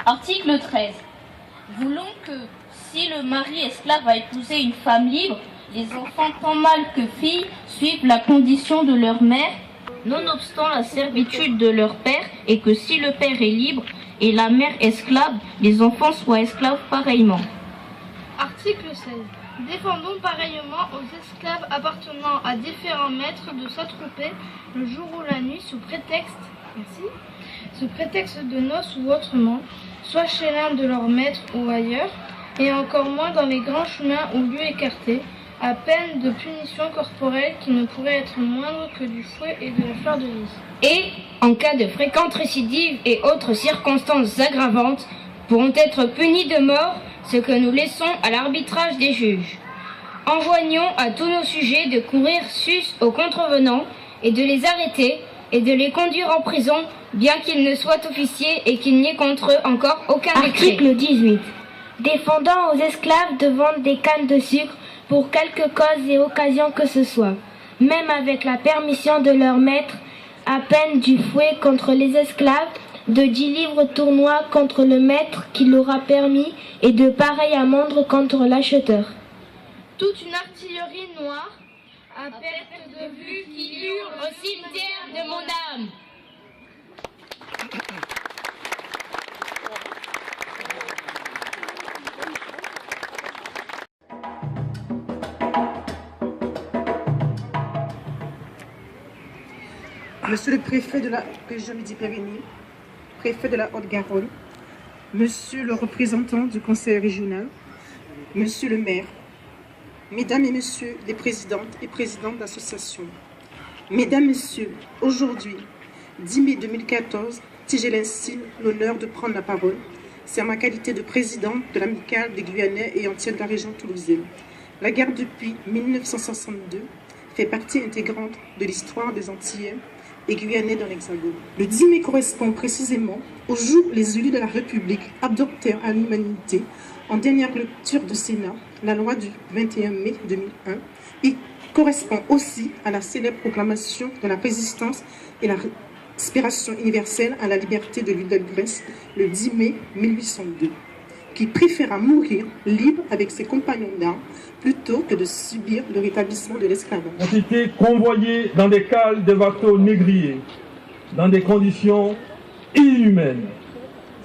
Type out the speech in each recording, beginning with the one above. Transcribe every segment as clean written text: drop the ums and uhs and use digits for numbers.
Article 13. Voulons que, si le mari esclave a épousé une femme libre, les enfants tant mâles que filles suivent la condition de leur mère, nonobstant la servitude de leur père, et que si le père est libre et la mère esclave, les enfants soient esclaves pareillement. Article 16. Défendons pareillement aux esclaves appartenant à différents maîtres de s'attrouper le jour ou la nuit sous prétexte de noces ou autrement, soit chez l'un de leurs maîtres ou ailleurs, et encore moins dans les grands chemins ou lieux écartés, à peine de punition corporelle qui ne pourrait être moindre que du fouet et de la fleur de lys. Et, en cas de fréquentes récidives et autres circonstances aggravantes, pourront être punis de mort, ce que nous laissons à l'arbitrage des juges. Enjoignons à tous nos sujets de courir sus aux contrevenants et de les arrêter et de les conduire en prison, bien qu'ils ne soient officiers et qu'il n'y ait contre eux encore aucun décret. Article 18. Défendant aux esclaves de vendre des cannes de sucre pour quelque cause et occasion que ce soit, même avec la permission de leur maître, à peine du fouet contre les esclaves, de 10 livres tournois contre le maître qui l'aura permis, et de pareilles amendes contre l'acheteur. Toute une artillerie noire, à perte de vue, qui hurle au cimetière de mon âme. Monsieur le préfet de la région Midi-Pyrénées, préfet de la Haute-Garonne, monsieur le représentant du conseil régional, monsieur le maire, mesdames et messieurs les présidentes et présidents d'associations, mesdames, messieurs, aujourd'hui, 10 mai 2014, si j'ai ainsi l'honneur de prendre la parole, c'est en ma qualité de présidente de l'amicale des Guyanais et entière de la région toulousaine. La guerre depuis 1962 fait partie intégrante de l'histoire des Antillais et Guyanais dans l'Hexagone. Le 10 mai correspond précisément au jour où les élus de la République adoptèrent à l'unanimité, en dernière lecture de Sénat, la loi du 21 mai 2001. Il correspond aussi à la célèbre proclamation de la résistance et la respiration universelle à la liberté de l'île de Grèce, le 10 mai 1802, qui préféra mourir libre avec ses compagnons d'armes plutôt que de subir le rétablissement de l'esclavage. Ont été convoyés dans des cales de bateaux négriers, dans des conditions inhumaines,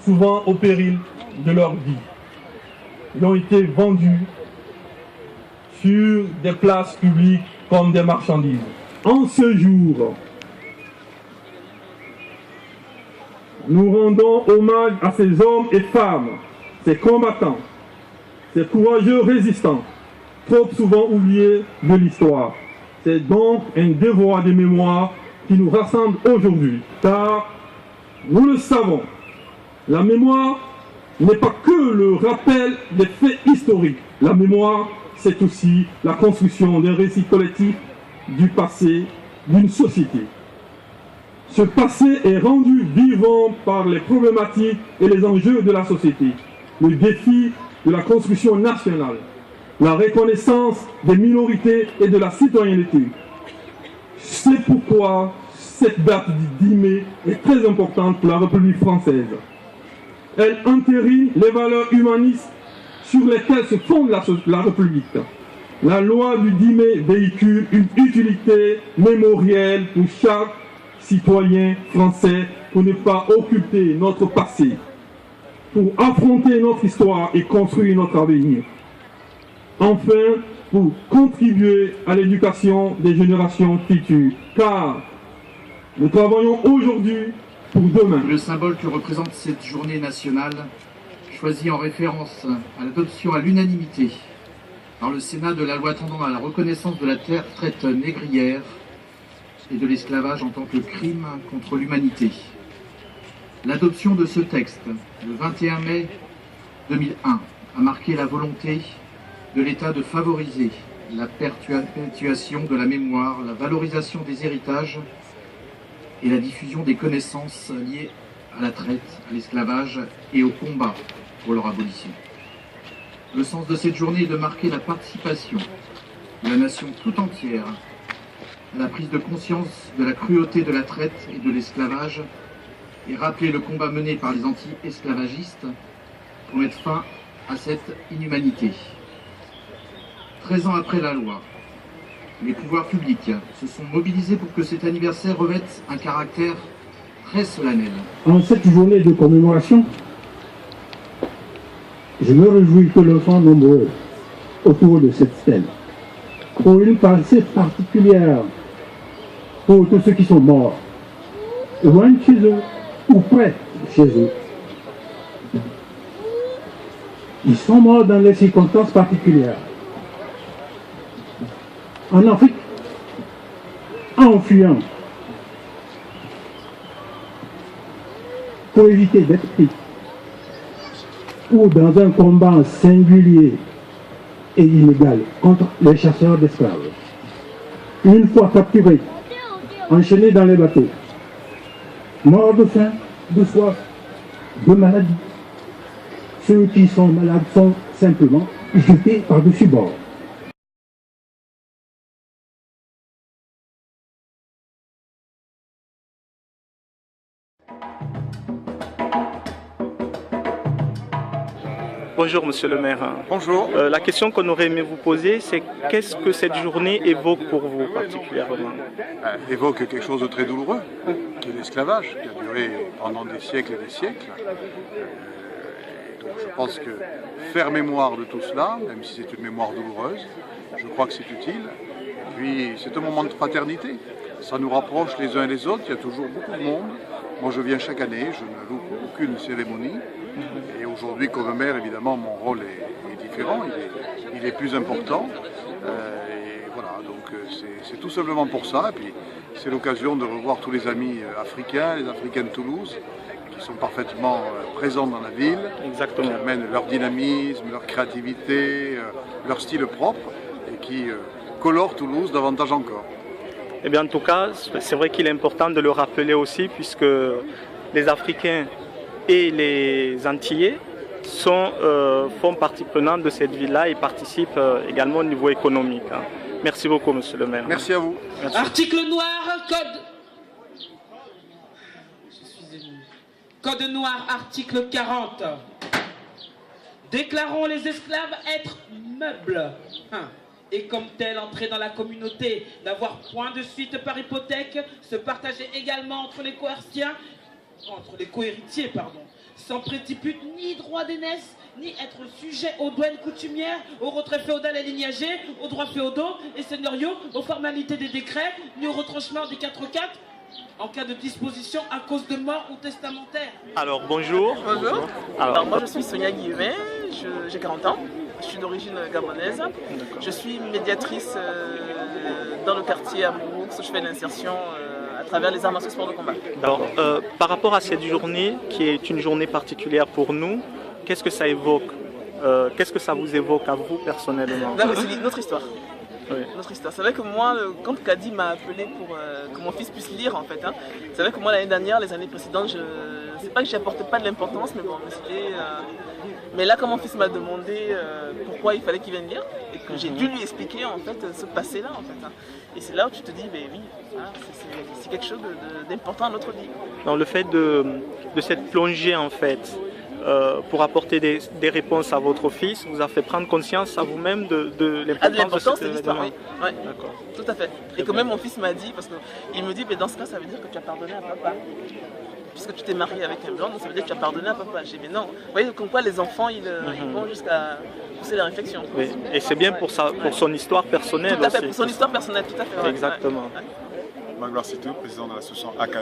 souvent au péril de leur vie. Ils ont été vendus sur des places publiques comme des marchandises. En ce jour, nous rendons hommage à ces hommes et femmes, ces combattants, ces courageux résistants, trop souvent oubliés de l'histoire. C'est donc un devoir de mémoire qui nous rassemble aujourd'hui, car nous le savons, la mémoire n'est pas que le rappel des faits historiques. La mémoire, c'est aussi la construction d'un récit collectif du passé d'une société. Ce passé est rendu vivant par les problématiques et les enjeux de la société, le défi de la construction nationale, la reconnaissance des minorités et de la citoyenneté. C'est pourquoi cette date du 10 mai est très importante pour la République française. Elle entérine les valeurs humanistes sur lesquelles se fonde la République. La loi du 10 mai véhicule une utilité mémorielle pour chaque citoyen français pour ne pas occulter notre passé, pour affronter notre histoire et construire notre avenir. Enfin, pour contribuer à l'éducation des générations futures, car nous travaillons aujourd'hui pour demain. Le symbole que représente cette journée nationale, choisi en référence à l'adoption à l'unanimité par le Sénat de la loi tendant à la reconnaissance de la traite négrière et de l'esclavage en tant que crime contre l'humanité. L'adoption de ce texte, le 21 mai 2001, a marqué la volonté de l'État de favoriser la perpétuation de la mémoire, la valorisation des héritages et la diffusion des connaissances liées à la traite, à l'esclavage et au combat pour leur abolition. Le sens de cette journée est de marquer la participation de la nation tout entière à la prise de conscience de la cruauté de la traite et de l'esclavage et rappeler le combat mené par les anti-esclavagistes pour mettre fin à cette inhumanité. 13 ans après la loi, les pouvoirs publics se sont mobilisés pour que cet anniversaire revête un caractère très solennel. En cette journée de commémoration, je me réjouis que le soient nombreux autour de cette stèle. Pour une pensée particulière pour tous ceux qui sont morts, loin de chez eux ou près de chez eux. Ils sont morts dans des circonstances particulières. En Afrique, en fuyant, pour éviter d'être pris, ou dans un combat singulier et illégal contre les chasseurs d'esclaves. Une fois capturés, enchaînés dans les bateaux, morts de faim, de soif, de maladie. Ceux qui sont malades sont simplement jetés par-dessus bord. Bonjour Monsieur le maire. Bonjour. La question qu'on aurait aimé vous poser, c'est qu'est-ce que cette journée évoque pour vous particulièrement? Évoque quelque chose de très douloureux, qui est l'esclavage, qui a duré pendant des siècles et des siècles. Donc je pense que faire mémoire de tout cela, même si c'est une mémoire douloureuse, je crois que c'est utile. Et puis c'est un moment de fraternité. Ça nous rapproche les uns et les autres, il y a toujours beaucoup de monde. Moi je viens chaque année, je ne loupe aucune cérémonie. Et aujourd'hui, comme maire, évidemment, mon rôle est différent, il est plus important. Et voilà, donc c'est tout simplement pour ça. Et puis c'est l'occasion de revoir tous les amis africains, les Africains de Toulouse, qui sont parfaitement présents dans la ville. Exactement. Qui amènent leur dynamisme, leur créativité, leur style propre, et qui colorent Toulouse davantage encore. Eh bien, en tout cas, c'est vrai qu'il est important de le rappeler aussi, puisque les Africains et les Antillais font partie prenante de cette ville-là et participent également au niveau économique. Merci beaucoup, Monsieur le maire. Merci à vous. Merci. Article noir, code noir, article 40. Déclarons les esclaves être meubles. Et comme tel, entrer dans la communauté, n'avoir point de suite par hypothèque, se partager également entre les cohéritiers, sans préciput ni droit d'aînesse, ni être sujet aux douanes coutumières, aux retraits féodal et lignagés, aux droits féodaux et seigneuriaux, aux formalités des décrets, ni au retranchement des 4-4, en cas de disposition à cause de mort ou testamentaire. Alors, bonjour. Bonjour. Alors moi, je suis Sonia Guillemet, j'ai 40 ans. Je suis d'origine gabonaise. Je suis médiatrice dans le quartier à Mouroux. Je fais l'insertion à travers les arts martiaux sports de combat. Alors, par rapport à cette journée, qui est une journée particulière pour nous, qu'est-ce que ça évoque? Qu'est-ce que ça vous évoque à vous personnellement? C'est notre histoire. Oui. Notre histoire. C'est vrai que moi, quand Kadi m'a appelé pour que mon fils puisse lire, en fait, c'est vrai que moi, l'année dernière, les années précédentes, c'est pas que j'apportais pas de l'importance, mais bon, c'était... Mais là, quand mon fils m'a demandé pourquoi il fallait qu'il vienne lire, et que j'ai dû lui expliquer, en fait, ce passé-là, en fait. Et c'est là où tu te dis, ben oui, c'est quelque chose d'important dans notre vie. Dans le fait de cette plongée, en fait, pour apporter des réponses à votre fils, vous a fait prendre conscience à vous-même de l'importance de l'histoire, oui. Ouais. D'accord. Tout à fait. Et que même mon fils m'a dit, parce qu'il me dit, mais dans ce cas, ça veut dire que tu as pardonné à papa. Puisque tu t'es marié avec un blanc, donc ça veut dire que tu as pardonné à papa. J'ai dit, mais non. Vous voyez, comme quoi les enfants, ils vont jusqu'à pousser la réflexion. Oui. Et c'est bien pour son histoire personnelle. Tout à fait, aussi. pour son histoire personnelle, tout à fait. Ouais. Exactement. Ouais. Magloire Sitou, président de l'association AKE.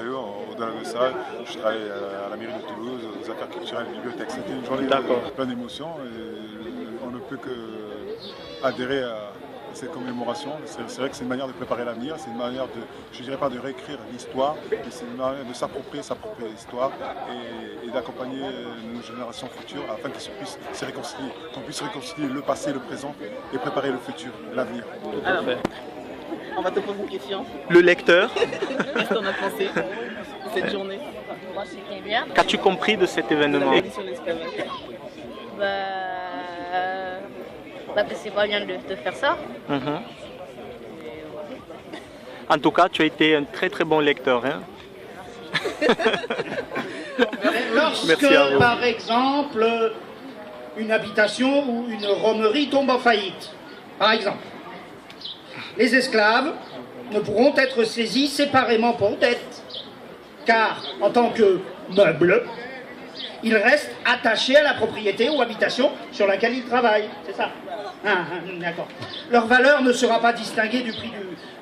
Au-delà de ça, je travaille à la mairie de Toulouse, aux affaires culturelles et bibliothèques. C'était une journée pleine d'émotions et on ne peut que adhérer à cette commémoration. C'est vrai que c'est une manière de préparer l'avenir, c'est une manière de, je dirais pas de réécrire l'histoire, mais c'est une manière de s'approprier sa propre histoire et d'accompagner nos générations futures afin qu'elles puissent se réconcilier, qu'on puisse réconcilier le passé, le présent et préparer le futur, l'avenir. Alors, on va te poser une question. Le lecteur. Qu'est-ce qu'on a pensé de cette journée? Qu'as-tu compris de cet événement? C'est pas bien de faire ça. En tout cas, tu as été un très très bon lecteur. Hein. Lorsque, par exemple, une habitation ou une romerie tombe en faillite, par exemple, les esclaves ne pourront être saisis séparément pour dette, car en tant que meubles, ils restent attachés à la propriété ou habitation sur laquelle ils travaillent. C'est ça. D'accord. Leur valeur ne sera pas distinguée du prix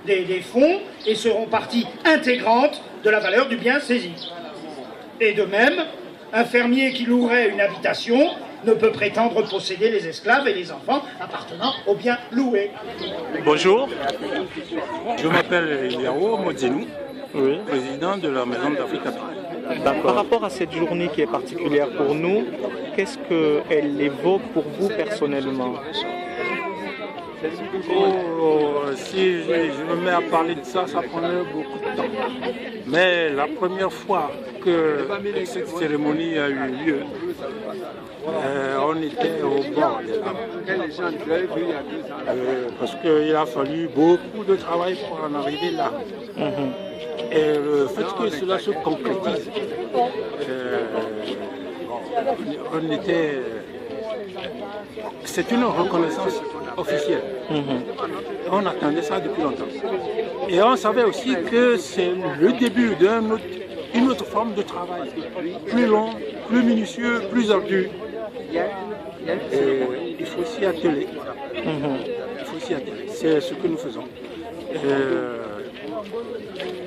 des fonds et seront partie intégrante de la valeur du bien saisi. Et de même, un fermier qui louerait une habitation ne peut prétendre posséder les esclaves et les enfants appartenant au bien loué. Bonjour. Je m'appelle Yao Modzinou, président de la Maison d'Afrique Africaine. Par rapport à cette journée qui est particulière pour nous, qu'est-ce qu'elle évoque pour vous personnellement? Si je me mets à parler de ça, ça prendrait beaucoup de temps. Mais la première fois que cette cérémonie a eu lieu, on était au bord des larmes. Parce qu'il a fallu beaucoup de travail pour en arriver là. Et le fait que cela se concrétise, c'est une reconnaissance officielle. On attendait ça depuis longtemps. Et on savait aussi que c'est le début d'une autre forme de travail, plus long, plus minutieux, plus ardu. Et il faut s'y atteler. Il faut s'y atteler. C'est ce que nous faisons.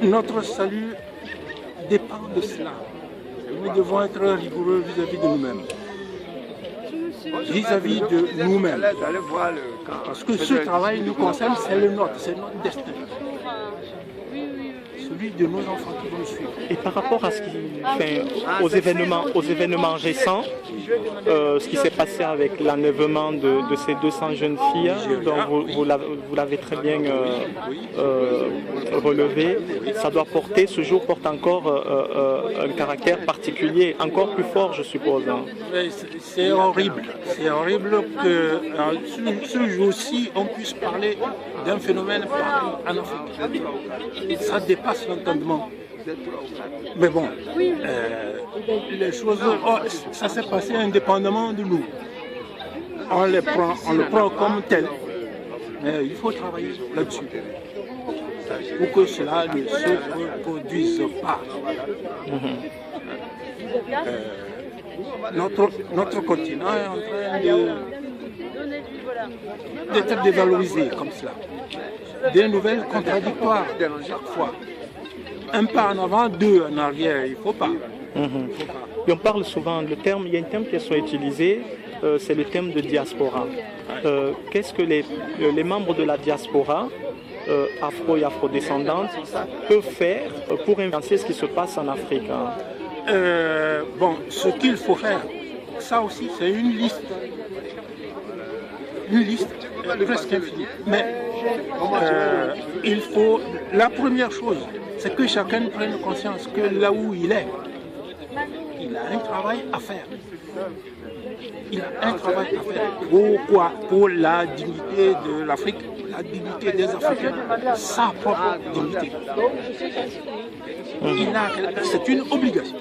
Notre salut dépend de cela. Nous devons être rigoureux vis-à-vis de nous-mêmes. Vis-à-vis de nous-mêmes. Parce que ce travail nous concerne, c'est le nôtre, c'est notre destin. Celui de nos enfants qui vont suivre. Et par rapport à ce qui fait aux événements récents, ce qui s'est passé avec l'enlèvement de ces 200 jeunes filles, dont vous l'avez très bien relevé, ça doit porter, ce jour porte encore un caractère particulier, encore plus fort, je suppose. C'est horrible que ce jour-ci, on puisse parler d'un phénomène en Afrique. Ça dépasse l'entendement. Mais bon, les choses, ça s'est passé indépendamment de nous. On le prend comme tel. Mais il faut travailler là-dessus pour que cela ne se reproduise pas. Notre continent est en train d'être dévalorisé comme cela. Des nouvelles contradictoires chaque fois. Un pas en avant, deux en arrière, il ne faut pas. Et on parle souvent, il y a un terme qui soit utilisé, c'est le terme de diaspora. Qu'est-ce que les membres de la diaspora, afro et afrodescendante, peuvent faire pour influencer ce qui se passe en Afrique? Bon, ce qu'il faut faire, ça aussi, c'est une liste. Une liste presque infinie. Mais il faut, la première chose, c'est que chacun prenne conscience que là où il est, il a un travail à faire. Il a un travail à faire. Pourquoi? Pour la dignité de l'Afrique, la dignité des Africains, sa propre dignité. C'est une obligation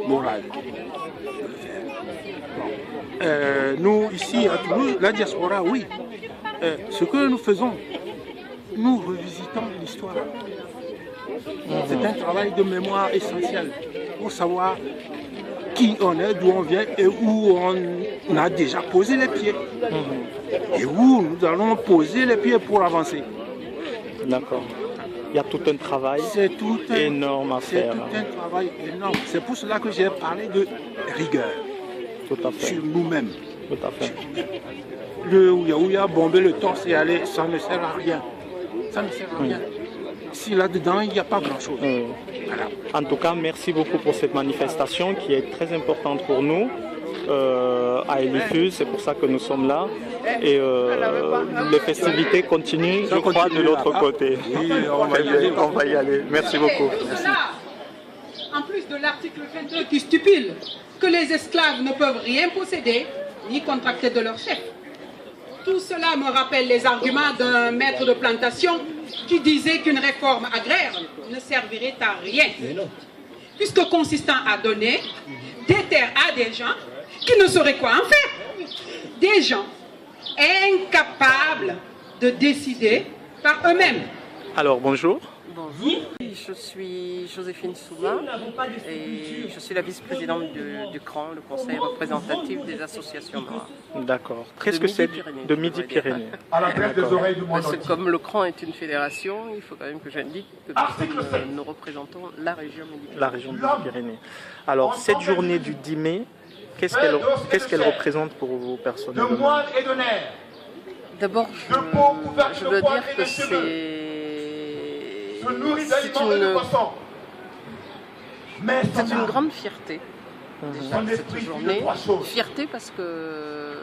morale de le faire. Nous, ici à Toulouse, la diaspora, oui. Ce que nous faisons, nous revisitons l'histoire. C'est un travail de mémoire essentiel pour savoir qui on est, d'où on vient et où on a déjà posé les pieds. Et où nous allons poser les pieds pour avancer. D'accord. Il y a tout un travail énorme à faire. C'est tout un travail énorme. C'est pour cela que j'ai parlé de rigueur. Tout à fait. Sur nous-mêmes. Tout à fait. Le ouya-ouya, bomber le torse et aller, ça ne sert à rien. Ça ne sert à rien. Si là-dedans, il n'y a pas grand-chose. Voilà. En tout cas, merci beaucoup pour cette manifestation qui est très importante pour nous à Elifus, c'est pour ça que nous sommes là. Et les festivités continuent, je crois, de l'autre côté. Oui, on va y aller. Merci beaucoup. Merci. En plus de l'article 22 qui stipule que les esclaves ne peuvent rien posséder, ni contractés de leur chef. Tout cela me rappelle les arguments d'un maître de plantation qui disait qu'une réforme agraire ne servirait à rien, puisque consistant à donner des terres à des gens qui ne sauraient quoi en faire. Des gens incapables de décider par eux-mêmes. Alors, bonjour. Bonjour, je suis Joséphine Souma et je suis la vice-présidente du CRAN, le Conseil représentatif des associations noires. D'accord. Qu'est-ce que c'est de Midi-Pyrénées? Parce que comme le CRAN est une fédération, il faut quand même que j'indique que nous représentons la région Midi-Pyrénées. La région Midi-Pyrénées. Alors, cette journée du 10 mai, qu'est-ce qu'elle représente pour vous personnellement? D'abord, je dois dire que c'est une grande fierté, déjà, cette journée. Fierté parce que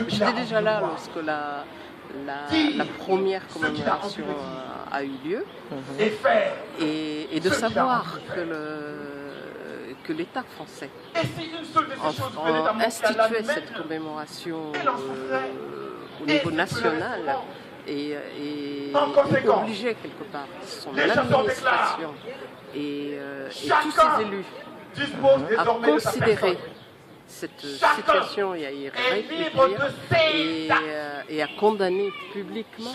j'étais déjà là lorsque la première commémoration a eu lieu, et de savoir que l'État français instituait cette commémoration au niveau national et obligeait quelque part son administration et tous ses élus à considérer cette situation et à y réfléchir et à condamner publiquement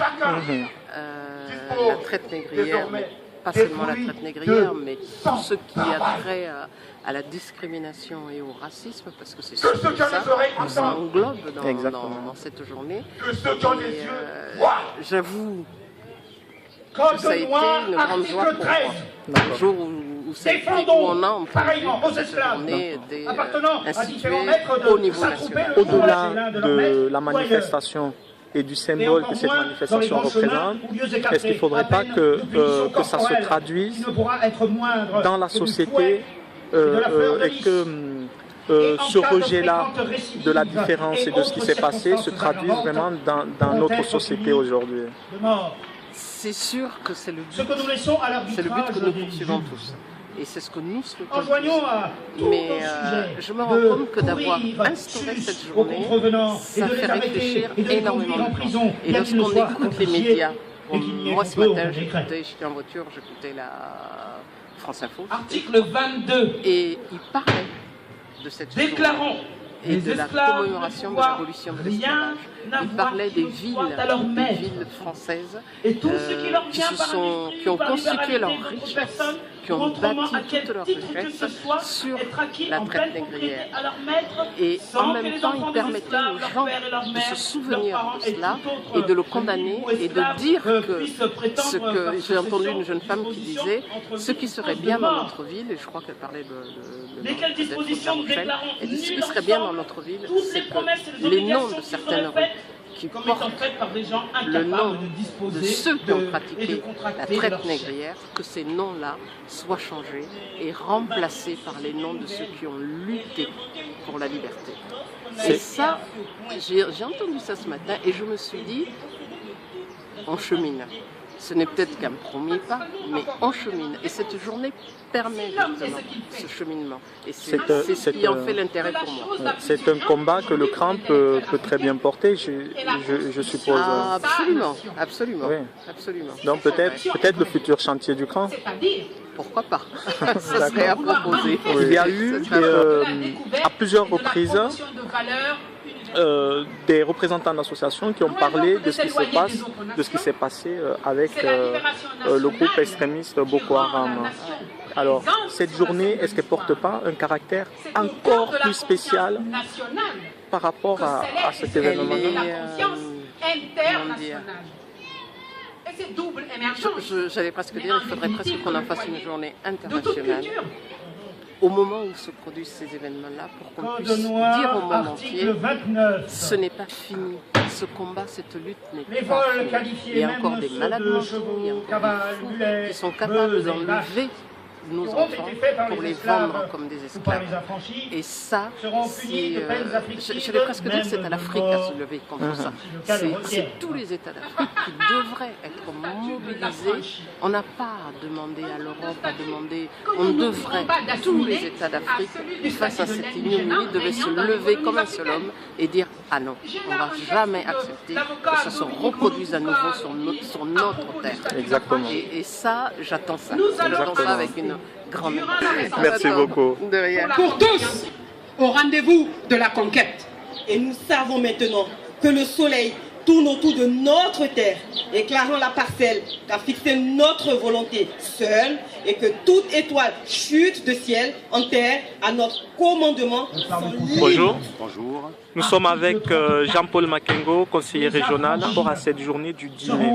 la traite négrière, mais pas seulement la traite négrière, mais tout ce qui a trait à la discrimination et au racisme, parce que c'est surtout ça que ça englobe dans cette journée. J'avoue que ça a été une grande joie pour moi. Le jour où on a entendu que cette journée était instituée au niveau national. Au-delà de la manifestation et du symbole que cette manifestation représente, est-ce qu'il ne faudrait pas que ça se traduise dans la société et que ce rejet-là de la différence et de ce qui s'est passé se traduise vraiment dans notre société aujourd'hui? C'est sûr que c'est le but. C'est le but que nous poursuivons tous. Et c'est ce que nous souhaitons tous. Mais je me rends compte que d'avoir instauré cette journée, ça fait réfléchir énormément de gens. Et lorsqu'on écoute les médias, moi ce matin j'étais en voiture, j'écoutais la France Info. Article 22. Et il parlait de cette journée et de la commémoration de l'abolition de l'esclavage. Il parlait des villes françaises qui ont constitué leur richesse, qui ont bâti toute leur richesse sur la traite négrière. Et en même temps, il permettait aux gens de se souvenir de cela et de le condamner et de dire que j'ai entendu une jeune femme qui disait ce qui serait bien dans notre ville, et je crois qu'elle parlait de elle dit ce qui serait bien dans notre ville, c'est que les noms de certaines rues qui portent le nom de ceux qui ont pratiqué la traite négrière, que ces noms-là soient changés et remplacés par les noms de ceux qui ont lutté pour la liberté. Et ça, j'ai entendu ça ce matin et je me suis dit, on chemine. Ce n'est peut-être qu'un premier pas, mais on chemine. Et cette journée permet justement ce cheminement. Et c'est ce qui en fait l'intérêt pour moi. C'est un combat que le CRAN peut très bien porter, je suppose. Absolument, absolument. Oui. Absolument. Donc peut-être le futur chantier du CRAN. Pourquoi pas? Ça serait à proposer. Oui. Il y a eu à plusieurs reprises des représentants d'associations qui ont parlé de ce qui s'est passé avec le groupe extrémiste Boko Haram. Alors, cette journée, est-ce qu'elle ne porte pas un caractère encore plus spécial par rapport à cet événement-là? J'allais presque dire, il faudrait presque qu'on en fasse une journée internationale. Au moment où se produisent ces événements-là, pour qu'on puisse dire au monde entier, ce n'est pas fini. Ce combat, cette lutte n'est pas finie. Il y a encore des malades mentaux, il y a encore des fous qui sont capables d'enlever nos enfants pour les vendre comme des esclaves. Et ça, je vais presque dire que c'est à l'Afrique à se lever contre ça. C'est tous les États d'Afrique qui devraient être mobilisés. On n'a pas à demander à l'Europe, on devrait, tous les États d'Afrique, face à cette ignominie, devaient se lever comme un seul homme et dire « Ah non, on ne va jamais accepter que ça se reproduise à nouveau sur notre terre. » Exactement. Et ça, j'attends ça. J'attends ça avec une grande... Merci beaucoup. De rien. Pour tous, au rendez-vous de la conquête. Et nous savons maintenant que le soleil tourne autour de notre terre, éclairant la parcelle qu'a fixé notre volonté seule, et que toute étoile chute de ciel en terre à notre commandement. Bonjour. Bonjour. Nous sommes avec Jean-Paul Makengo, conseiller régional, par rapport à cette journée du 10 mai.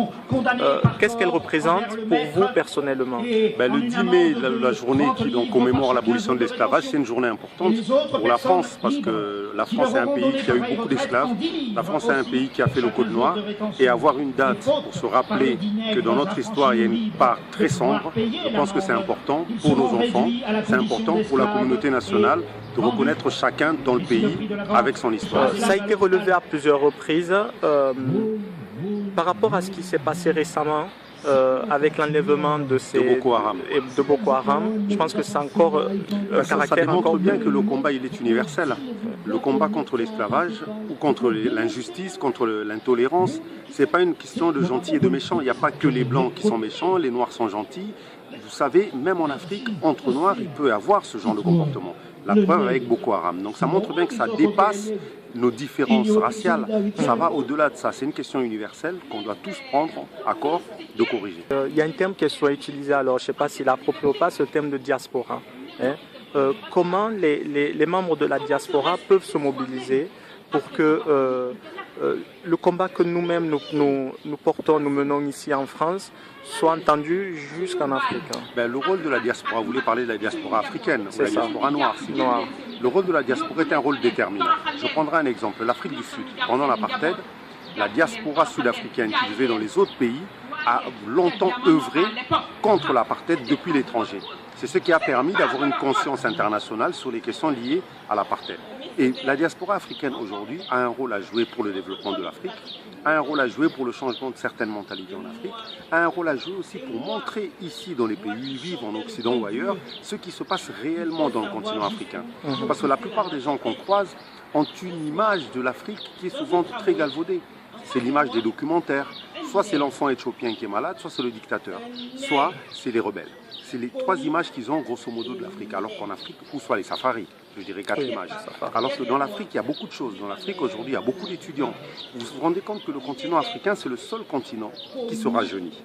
Qu'est-ce qu'elle représente pour vous personnellement? Le 10 mai, la journée qui donc commémore l'abolition de l'esclavage, c'est une journée importante pour la France, parce que la France est un pays qui a eu beaucoup d'esclaves. La France est un pays qui a fait le Code noir, et avoir une date pour se rappeler que dans notre histoire il y a une part très sombre, je pense que c'est important pour nos enfants, c'est important pour la communauté nationale de reconnaître chacun dans le pays avec son histoire. Ça a été relevé à plusieurs reprises par rapport à ce qui s'est passé récemment avec l'enlèvement de Boko Haram. Je pense que c'est encore un caractère. Ça démontre bien que le combat il est universel. Le combat contre l'esclavage ou contre l'injustice, contre l'intolérance, c'est pas une question de gentils et de méchants. Il n'y a pas que les blancs qui sont méchants, les noirs sont gentils. Vous savez, même en Afrique, entre noirs, il peut y avoir ce genre de comportement. La preuve avec Boko Haram. Donc ça montre bien que ça dépasse nos différences raciales. Ça va au-delà de ça. C'est une question universelle qu'on doit tous prendre à corps de corriger. Il y a un terme qui soit utilisé, alors je ne sais pas s'il est approprié ou pas, ce terme de diaspora. Comment les membres de la diaspora peuvent se mobiliser pour que le combat que nous-mêmes nous portons, nous menons ici en France, soit entendu jusqu'en Afrique. Le rôle de la diaspora, vous voulez parler de la diaspora africaine, ou la diaspora noire, Le rôle de la diaspora est un rôle déterminant. Je prendrai un exemple, l'Afrique du Sud. Pendant l'apartheid, la diaspora sud-africaine qui vivait dans les autres pays a longtemps œuvré contre l'apartheid depuis l'étranger. C'est ce qui a permis d'avoir une conscience internationale sur les questions liées à l'apartheid. Et la diaspora africaine aujourd'hui a un rôle à jouer pour le développement de l'Afrique, a un rôle à jouer pour le changement de certaines mentalités en Afrique, a un rôle à jouer aussi pour montrer ici dans les pays où ils vivent, en Occident ou ailleurs, ce qui se passe réellement dans le continent africain. Parce que la plupart des gens qu'on croise ont une image de l'Afrique qui est souvent très galvaudée. C'est l'image des documentaires. Soit c'est l'enfant éthiopien qui est malade, soit c'est le dictateur, soit c'est les rebelles. C'est les trois images qu'ils ont grosso modo de l'Afrique. Alors qu'en Afrique, ou soit les safaris, je dirais 4 images. Alors que dans l'Afrique, il y a beaucoup de choses. Dans l'Afrique, aujourd'hui, il y a beaucoup d'étudiants. Vous vous rendez compte que le continent africain, c'est le seul continent qui se rajeunit,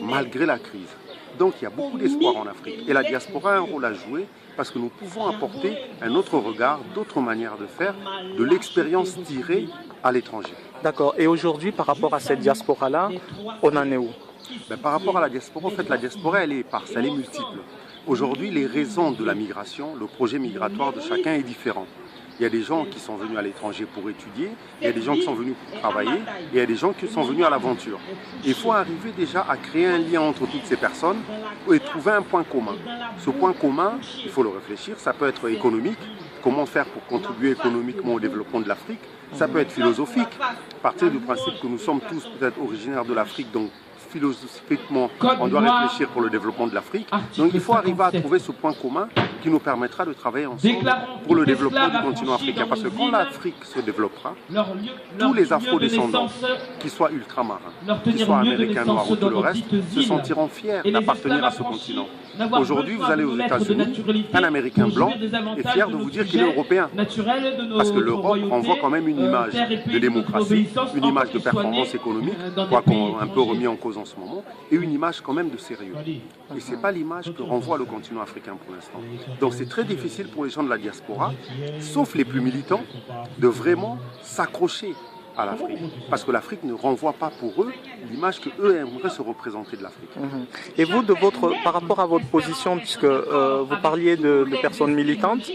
malgré la crise. Donc il y a beaucoup d'espoir en Afrique. Et la diaspora a un rôle à jouer parce que nous pouvons apporter un autre regard, d'autres manières de faire, de l'expérience tirée à l'étranger. D'accord. Et aujourd'hui, par rapport à cette diaspora-là, on en est où? Par rapport à la diaspora, en fait, la diaspora, elle est éparse, elle est multiple. Aujourd'hui, les raisons de la migration, le projet migratoire de chacun est différent. Il y a des gens qui sont venus à l'étranger pour étudier, il y a des gens qui sont venus pour travailler, et il y a des gens qui sont venus à l'aventure. Il faut arriver déjà à créer un lien entre toutes ces personnes et trouver un point commun. Ce point commun, il faut le réfléchir, ça peut être économique, comment faire pour contribuer économiquement au développement de l'Afrique, ça peut être philosophique, à partir du principe que nous sommes tous peut-être originaires de l'Afrique, donc philosophiquement, on doit réfléchir pour le développement de l'Afrique. Donc il faut arriver à trouver ce point commun qui nous permettra de travailler ensemble pour le développement du continent africain. Parce que quand l'Afrique se développera, tous les afro-descendants, qu'ils soient ultramarins, qu'ils soient américains, noirs ou tout le reste, se sentiront fiers d'appartenir à ce continent. Aujourd'hui, vous allez aux États-Unis, un Américain blanc est fier de vous dire qu'il est européen. Parce que l'Europe renvoie quand même une image de démocratie, une image de performance économique, quoi qu'on a un peu remis en cause en ce moment, et une image quand même de sérieux. Et ce n'est pas l'image que renvoie le continent africain pour l'instant. Donc c'est très difficile pour les gens de la diaspora, sauf les plus militants, de vraiment s'accrocher à l'Afrique. Parce que l'Afrique ne renvoie pas pour eux l'image qu'eux aimeraient se représenter de l'Afrique. Et vous, par rapport à votre position, puisque vous parliez de personnes militantes,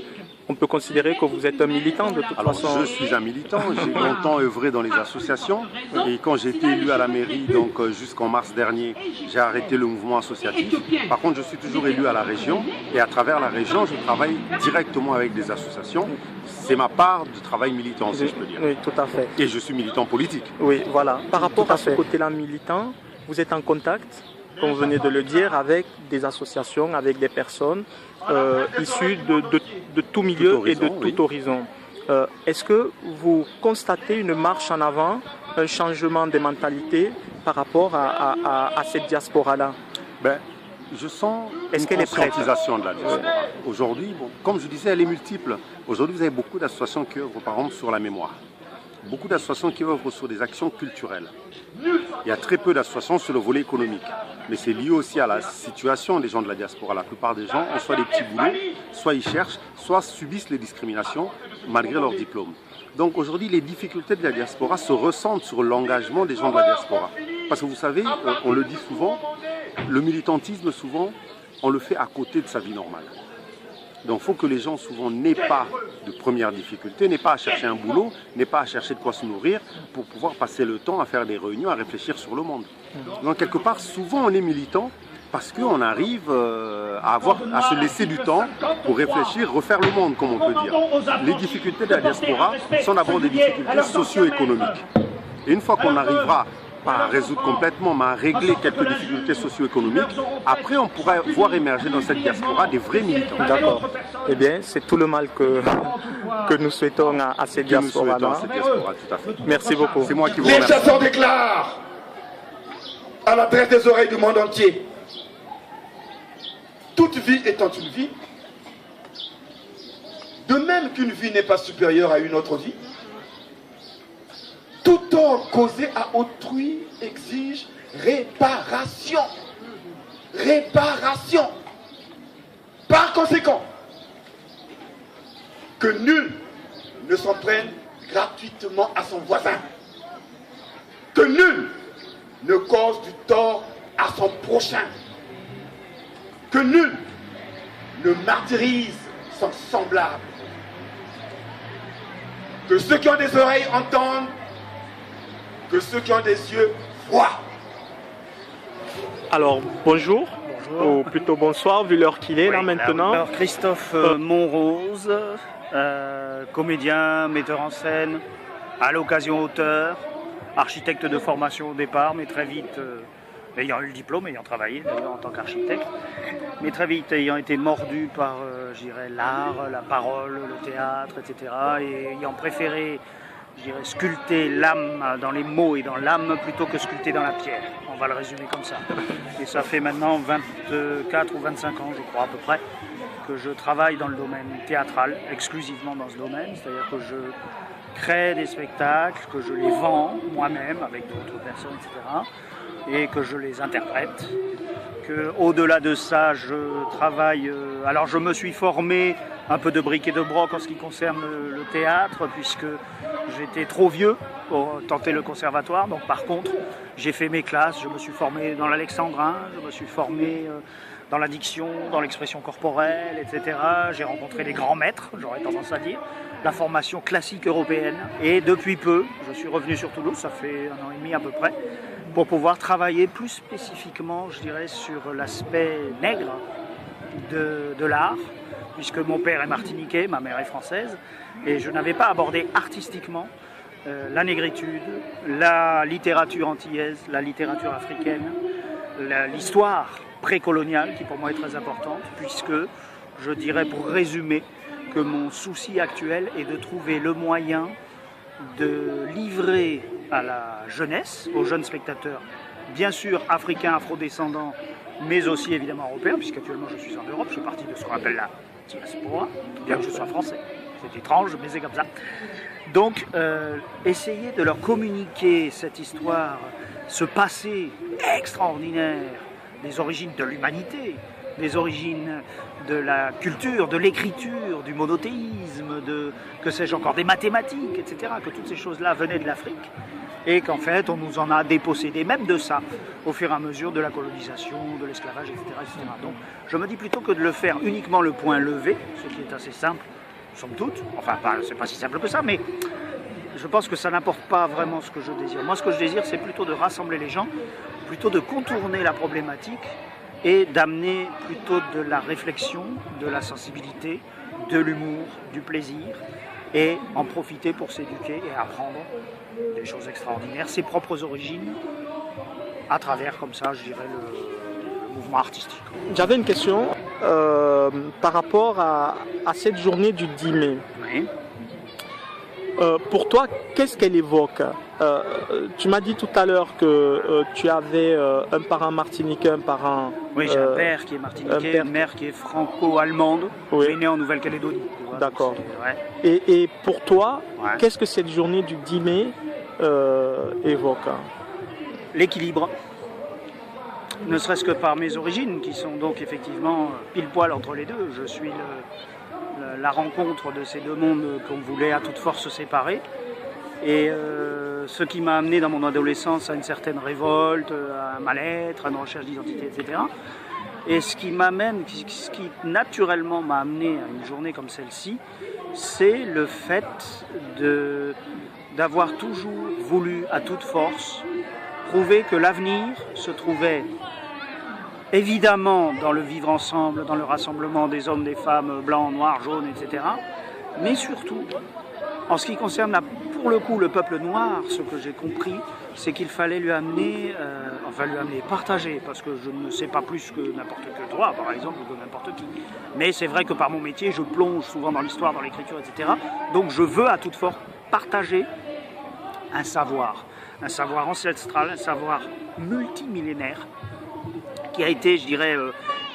on peut considérer que vous êtes un militant de toute façon. Je suis un militant, j'ai longtemps œuvré dans les associations et quand j'ai été élu à la mairie, donc jusqu'en mars dernier, j'ai arrêté le mouvement associatif. Par contre, je suis toujours élu à la région et à travers la région, je travaille directement avec des associations. C'est ma part de travail militant, si je peux dire. Oui, tout à fait. Et je suis militant politique. Oui, voilà. Par rapport à ce côté-là militant, vous êtes en contact, comme vous venez de le dire, avec des associations, avec des personnes issues de tout milieu et de tout horizon. Est-ce que vous constatez une marche en avant, un changement des mentalités par rapport à cette diaspora-là? Je sens une conscientisation de la diaspora. Aujourd'hui, comme je disais, elle est multiple. Aujourd'hui, vous avez beaucoup d'associations qui œuvrent par exemple sur la mémoire. Beaucoup d'associations qui œuvrent sur des actions culturelles. Il y a très peu d'associations sur le volet économique. Mais c'est lié aussi à la situation des gens de la diaspora. La plupart des gens ont soit des petits boulots, soit ils cherchent, soit subissent les discriminations malgré leur diplôme. Donc aujourd'hui, les difficultés de la diaspora se ressentent sur l'engagement des gens de la diaspora. Parce que vous savez, on le dit souvent, le militantisme, souvent, on le fait à côté de sa vie normale. Donc il faut que les gens, souvent, n'aient pas de première difficulté, n'aient pas à chercher un boulot, n'aient pas à chercher de quoi se nourrir pour pouvoir passer le temps à faire des réunions, à réfléchir sur le monde. Donc quelque part, souvent, on est militant parce qu'on arrive à se laisser du temps pour réfléchir, refaire le monde, comme on peut dire. Les difficultés de la diaspora sont d'abord des difficultés socio-économiques. Et une fois qu'on arrivera pas à résoudre complètement, mais à régler quelques difficultés socio-économiques, après on pourra voir émerger dans cette diaspora des vrais militants. D'accord. Eh bien, c'est tout le mal que nous souhaitons à cette diaspora-là. Merci beaucoup. C'est moi qui vous remercie. remercie. Les chasseurs déclarent à l'adresse des oreilles du monde entier: toute vie étant une vie, de même qu'une vie n'est pas supérieure à une autre vie, tout tort causé à autrui exige réparation. Réparation. Par conséquent, que nul ne s'en prenne gratuitement à son voisin. Que nul ne cause du tort à son prochain. Que nul ne martyrise son semblable. Que ceux qui ont des oreilles entendent, que ceux qui ont des yeux voient. Alors, bonjour. Ou plutôt bonsoir, vu l'heure qu'il est là maintenant. Alors, Christophe Montrose, comédien, metteur en scène, à l'occasion auteur, architecte de formation au départ, mais très vite, ayant eu le diplôme, ayant travaillé d'ailleurs en tant qu'architecte, mais très vite ayant été mordu par, je dirais, l'art, la parole, le théâtre, etc., et ayant préféré, je dirais, sculpter l'âme dans les mots et dans l'âme plutôt que sculpter dans la pierre. On va le résumer comme ça. Et ça fait maintenant 24 ou 25 ans, je crois à peu près, que je travaille dans le domaine théâtral, exclusivement dans ce domaine. C'est-à-dire que je crée des spectacles, que je les vends moi-même avec d'autres personnes, etc. Et que je les interprète. Au-delà de ça, je travaille... alors je me suis formé un peu de bric et de broc en ce qui concerne le théâtre, puisque j'étais trop vieux pour tenter le conservatoire. Donc par contre, j'ai fait mes classes, je me suis formé dans l'alexandrin, je me suis formé dans la diction, dans l'expression corporelle, etc. J'ai rencontré les grands maîtres, j'aurais tendance à dire, la formation classique européenne. Et depuis peu, je suis revenu sur Toulouse, ça fait 1 an et demi à peu près, pour pouvoir travailler plus spécifiquement, je dirais, sur l'aspect nègre de l'art, puisque mon père est martiniquais, ma mère est française, et je n'avais pas abordé artistiquement la négritude, la littérature antillaise, la littérature africaine, l'histoire précoloniale, qui pour moi est très importante, puisque je dirais, pour résumer, que mon souci actuel est de trouver le moyen de livrer à la jeunesse, aux jeunes spectateurs, bien sûr africains, afrodescendants, mais aussi évidemment européens, puisqu'actuellement je suis en Europe, je suis parti de ce qu'on appelle la diaspora, bien que je sois français. C'est étrange, mais c'est comme ça. Donc, essayer de leur communiquer cette histoire, ce passé extraordinaire des origines de l'humanité, des origines de la culture, de l'écriture, du monothéisme, de, que sais-je encore, des mathématiques, etc., que toutes ces choses-là venaient de l'Afrique, et qu'en fait, on nous en a dépossédé même de ça, au fur et à mesure de la colonisation, de l'esclavage, etc., etc. Donc, je me dis plutôt que de le faire uniquement le point levé, ce qui est assez simple, somme toute. Enfin, c'est pas si simple que ça, mais je pense que ça n'apporte pas vraiment ce que je désire. Moi, ce que je désire, c'est plutôt de rassembler les gens, plutôt de contourner la problématique et d'amener plutôt de la réflexion, de la sensibilité, de l'humour, du plaisir, et en profiter pour s'éduquer et apprendre des choses extraordinaires, ses propres origines, à travers, comme ça, je dirais, le mouvement artistique. J'avais une question par rapport à cette journée du 10 mai. Oui. Pour toi, qu'est-ce qu'elle évoque? Tu m'as dit tout à l'heure que tu avais un parent martiniquais, un parent... Oui, j'ai un père qui est martiniquais, une mère qui est franco-allemande, qui est née en Nouvelle-Calédonie. D'accord. Ouais. Et pour toi, qu'est-ce que cette journée du 10 mai évoque? L'équilibre. Ne serait-ce que par mes origines, qui sont donc effectivement pile-poil entre les deux. Je suis la rencontre de ces deux mondes qu'on voulait à toute force séparer. Et ce qui m'a amené dans mon adolescence à une certaine révolte, à un mal-être, à une recherche d'identité, etc. Et ce qui naturellement m'a amené à une journée comme celle-ci, c'est le fait d'avoir toujours voulu à toute force prouver que l'avenir se trouvait évidemment dans le vivre ensemble, dans le rassemblement des hommes, des femmes, blancs, noirs, jaunes, etc. Mais surtout, en ce qui concerne pour le coup le peuple noir, ce que j'ai compris, c'est qu'il fallait lui amener, partager, parce que je ne sais pas plus que n'importe que toi, par exemple, ou que n'importe qui. Mais c'est vrai que par mon métier, je plonge souvent dans l'histoire, dans l'écriture, etc. Donc je veux à toute force partager un savoir ancestral, un savoir multimillénaire, qui a été, je dirais,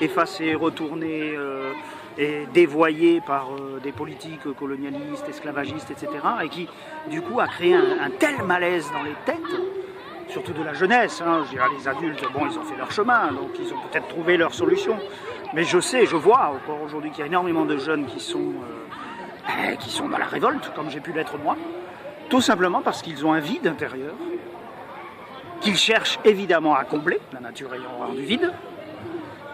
effacé, retourné et dévoyé par des politiques colonialistes, esclavagistes, etc. Et qui, du coup, a créé un tel malaise dans les têtes, surtout de la jeunesse. Hein, je dirais, les adultes, bon, ils ont fait leur chemin, donc ils ont peut-être trouvé leur solution. Mais je vois encore aujourd'hui qu'il y a énormément de jeunes qui sont dans la révolte, comme j'ai pu l'être moi, tout simplement parce qu'ils ont un vide intérieur, qu'ils cherchent évidemment à combler, la nature ayant horreur du vide,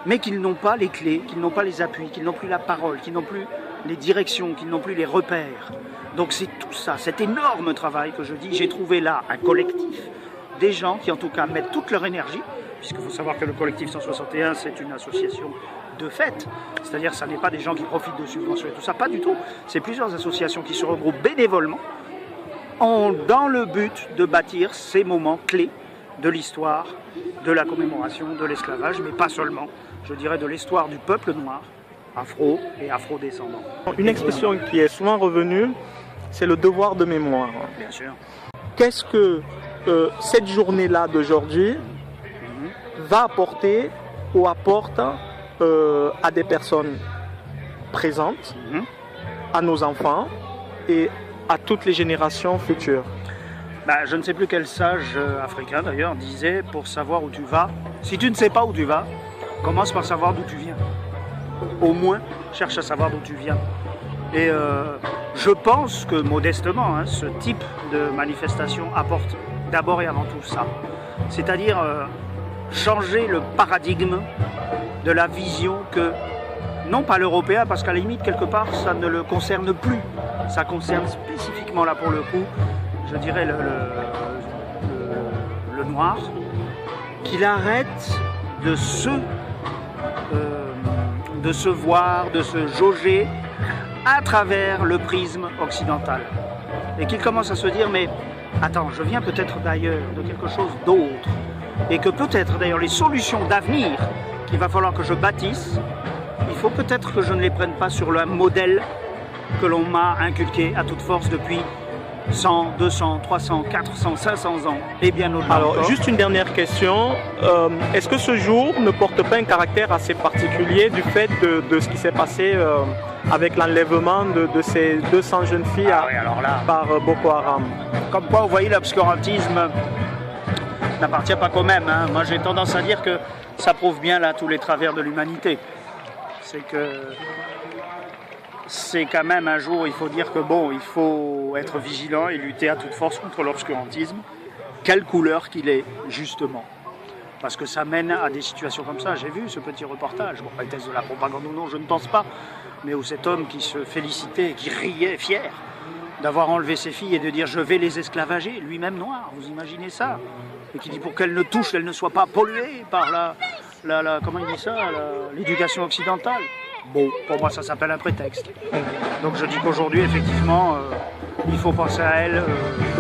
mais qu'ils n'ont pas les clés, qu'ils n'ont pas les appuis, qu'ils n'ont plus la parole, qu'ils n'ont plus les directions, qu'ils n'ont plus les repères. Donc c'est tout ça, cet énorme travail que je dis, j'ai trouvé là un collectif, des gens qui en tout cas mettent toute leur énergie, puisqu'il faut savoir que le collectif 161 c'est une association de fait, c'est-à-dire ça n'est pas des gens qui profitent de subventions et tout ça, pas du tout, c'est plusieurs associations qui se regroupent bénévolement dans le but de bâtir ces moments clés de l'histoire, de la commémoration, de l'esclavage, mais pas seulement, je dirais de l'histoire du peuple noir, afro et afro-descendant. Une expression qui est souvent revenue, c'est le devoir de mémoire. Bien sûr. Qu'est-ce que cette journée-là d'aujourd'hui va apporter ou apporte à des personnes présentes, à nos enfants et à toutes les générations futures? Je ne sais plus quel sage africain d'ailleurs disait, pour savoir où tu vas, si tu ne sais pas où tu vas, commence par savoir d'où tu viens. Au moins, cherche à savoir d'où tu viens. Et je pense que modestement, ce type de manifestation apporte d'abord et avant tout ça. C'est-à-dire changer le paradigme de la vision que, non pas l'européen, parce qu'à la limite, quelque part, ça ne le concerne plus. Ça concerne spécifiquement, là pour le coup, je dirais le noir, qu'il arrête de se voir, de se jauger à travers le prisme occidental. Et qu'il commence à se dire, mais attends, je viens peut-être d'ailleurs, de quelque chose d'autre. Et que peut-être d'ailleurs les solutions d'avenir qu'il va falloir que je bâtisse, il faut peut-être que je ne les prenne pas sur le modèle que l'on m'a inculqué à toute force depuis 100, 200, 300, 400, 500 ans et bien au-delà. Alors, encore. juste une dernière question. Est-ce que ce jour ne porte pas un caractère assez particulier du fait de ce qui s'est passé avec l'enlèvement de ces 200 jeunes filles par Boko Haram? Comme quoi, vous voyez, l'obscurantisme n'appartient pas qu'aux mêmes. Hein. Moi, j'ai tendance à dire que ça prouve bien là tous les travers de l'humanité. C'est que c'est quand même un jour, il faut dire que bon, il faut être vigilant et lutter à toute force contre l'obscurantisme, quelle couleur qu'il est, justement. Parce que ça mène à des situations comme ça. J'ai vu ce petit reportage, bon, était-ce de la propagande ou non, je ne pense pas, mais où cet homme qui se félicitait, qui riait, fier d'avoir enlevé ses filles et de dire « je vais les esclavager », lui-même noir, vous imaginez ça? Et qui dit pour qu'elles ne touchent, qu'elles ne soient pas polluées par comment il dit ça, l'éducation occidentale. Bon, pour moi ça s'appelle un prétexte. Donc je dis qu'aujourd'hui, effectivement, il faut penser à elle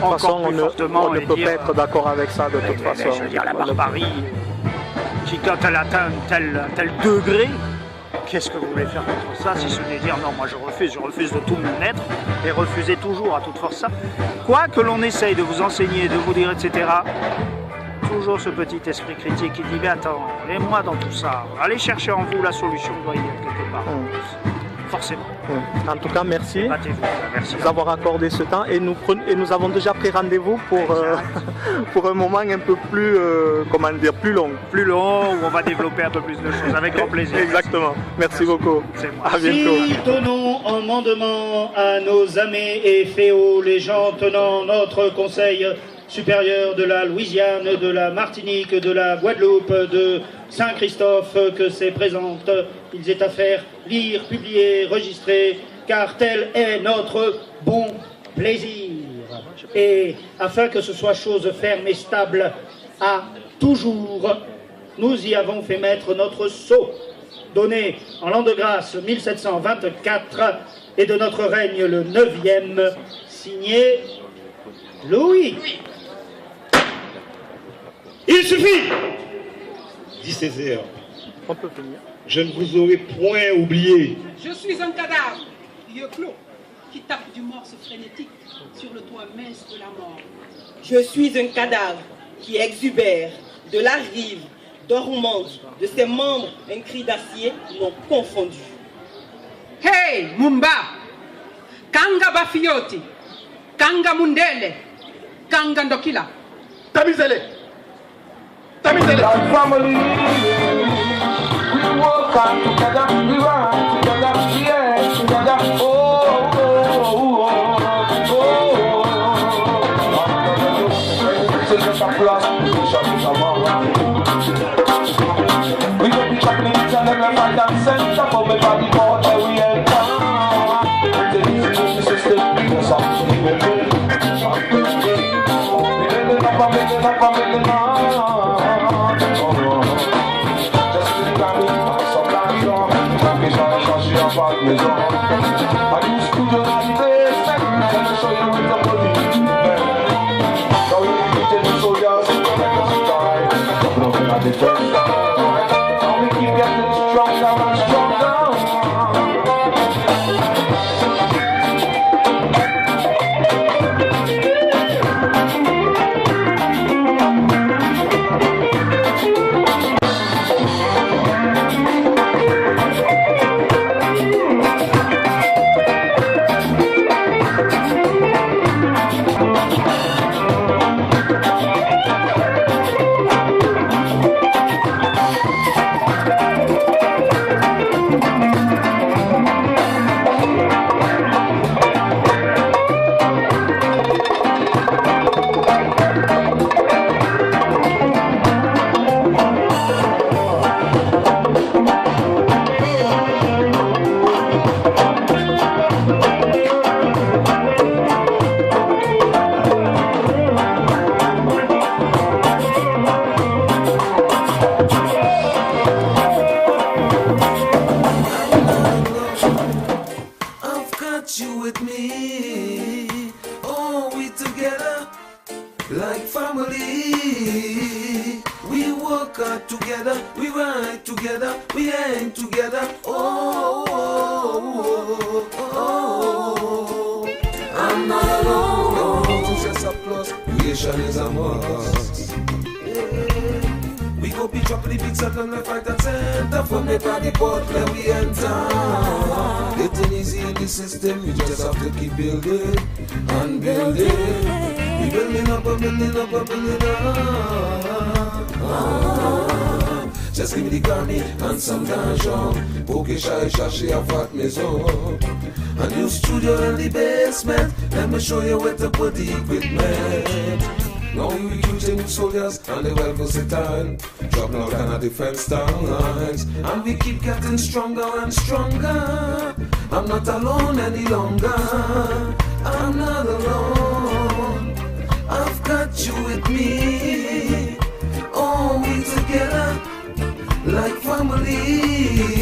encore plus fortement. On ne peut pas être d'accord avec ça de toute façon. Je veux dire, la barbarie, qui quand elle atteint un tel degré, qu'est-ce que vous voulez faire contre ça, si ce n'est dire non, moi je refuse de tout me mettre, et refuser toujours à toute force ça. Quoi que l'on essaye de vous enseigner, de vous dire, etc., toujours ce petit esprit critique qui dit, mais attends, et moi dans tout ça, allez chercher en vous la solution, doit y être quelque part. Forcément. En tout cas, merci de nous avoir accordé ce temps et nous avons déjà pris rendez-vous pour un moment un peu plus, comment dire, plus long. Plus long, où on va développer un peu plus de choses, avec grand plaisir. Exactement. Merci beaucoup. C'est moi. À bientôt. Si donnons en mandement à nos amis et féaux, les gens tenant notre conseil supérieur de la Louisiane, de la Martinique, de la Guadeloupe, de Saint-Christophe, que c'est présente, ils aient à faire lire, publier, registrer, car tel est notre bon plaisir. Et afin que ce soit chose ferme et stable à toujours, nous y avons fait mettre notre sceau, donné en l'an de grâce 1724, et de notre règne le 9e, signé Louis. Il suffit, dit Césaire. On peut finir. Je ne vous aurais point oublié. Je suis un cadavre, vieux clos, qui tape du morse frénétique sur le toit mince de la mort. Je suis un cadavre qui exubère de la rive dormante de ses membres un cri d'acier non confondu. Hey, Mumba! Kanga Bafioti! Kanga Mundele! Kanga Ndokila! Tamizele! Like family, we work hard together, we run together, we act together. Oh, oh, oh, oh, oh. So just a plus, we shall be tomorrow. We don't be chopping each other left, right and center, but we body board that we enter. The education system, there's something we build. We're building up. Just give me the garni and some d'argent pour que j'aille chercher à votre maison. A new studio in the basement, let me show you where to put the equipment. Now we recruiting new soldiers and they well versatile, dropping all kind of defense lines, and we keep getting stronger and stronger. I'm not alone any longer. I'm not alone. I've got you with me. Oh, we together like family.